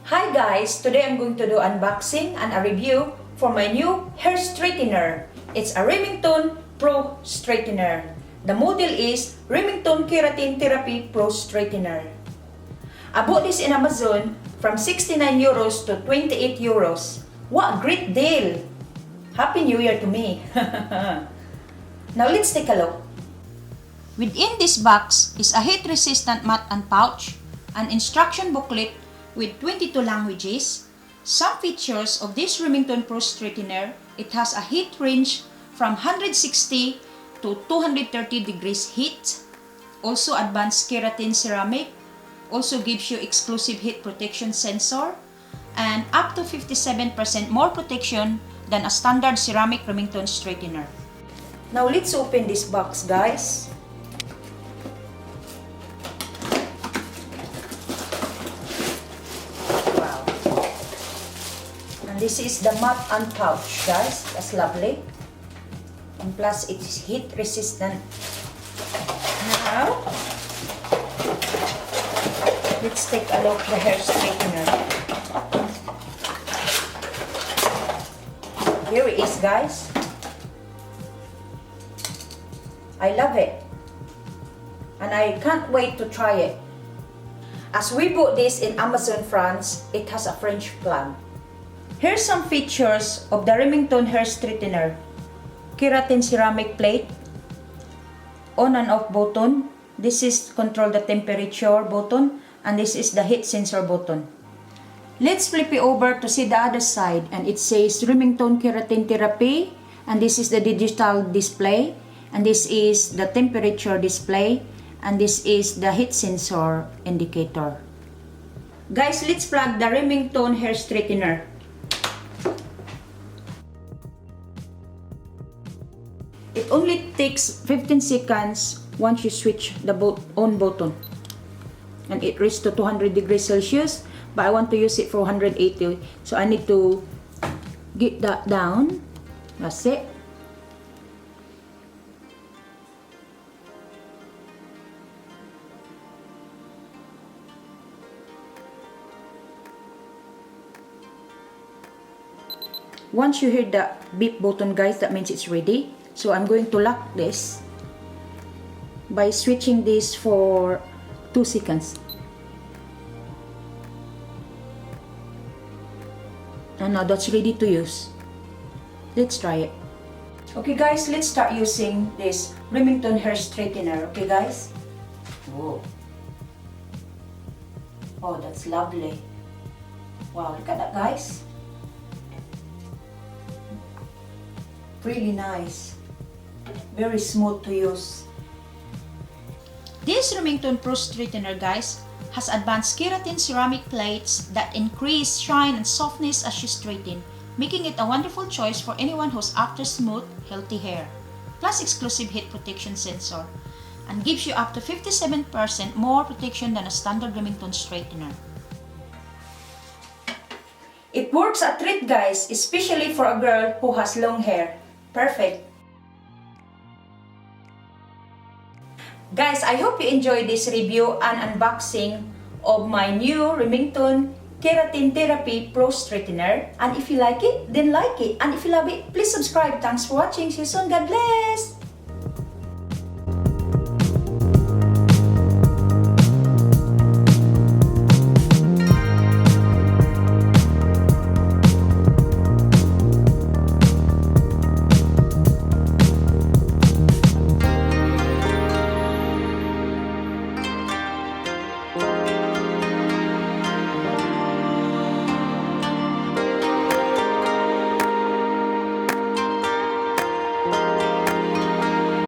Hi guys! Today I'm going to do unboxing and a review for my new hair straightener. It's a Remington Pro straightener. The model is Remington Keratin Therapy Pro straightener. I bought this in Amazon from 69 euros to 28 euros. What a great deal! Happy New Year to me! Now let's take a look. Within this box is a heat-resistant mat and pouch, an instruction booklet with 22 languages. Some features of this Remington Pro straightener: it has a heat range from 160 to 230 degrees heat. Also advanced keratin ceramic. Also gives you exclusive heat protection sensor and up to 57% more protection than a standard ceramic Remington straightener. Now let's open this box, guys. This is the mat and pouch, guys. That's lovely. And plus, it's heat resistant. Now, let's take a look at the hair straightener. Here it is, guys. I love it. And I can't wait to try it. As we bought this in Amazon, France, it has a French flag. Here's some features of the Remington hair straightener. Keratin ceramic plate, on and off button. This is control the temperature button, and this is the heat sensor button. Let's flip it over to see the other side, and it says Remington Keratin Therapy, and this is the digital display, and this is the temperature display, and this is the heat sensor indicator. Guys, let's plug the Remington hair straightener. It only takes 15 seconds once you switch the on button. And it reaches to 200 degrees Celsius, but I want to use it for 180. So I need to get that down. That's it. Once you hear the beep button, guys, that means it's ready. So I'm going to lock this by switching this for 2 seconds. And now that's ready to use. Let's try it. Okay guys, let's start using this Remington hair straightener. Okay guys? Whoa. Oh, that's lovely. Wow, look at that, guys. Really nice. Very smooth to use. This Remington Pro straightener, guys, has advanced keratin ceramic plates that increase shine and softness as you straighten, making it a wonderful choice for anyone who's after smooth, healthy hair. Plus exclusive heat protection sensor, and gives you up to 57% more protection than a standard Remington straightener. It works a treat, guys, especially for a girl who has long hair. Perfect. Guys, I hope you enjoyed this review and unboxing of my new Remington Keratin Therapy Pro straightener. And if you like it, then like it. And if you love it, please subscribe. Thanks for watching. See you soon. God bless.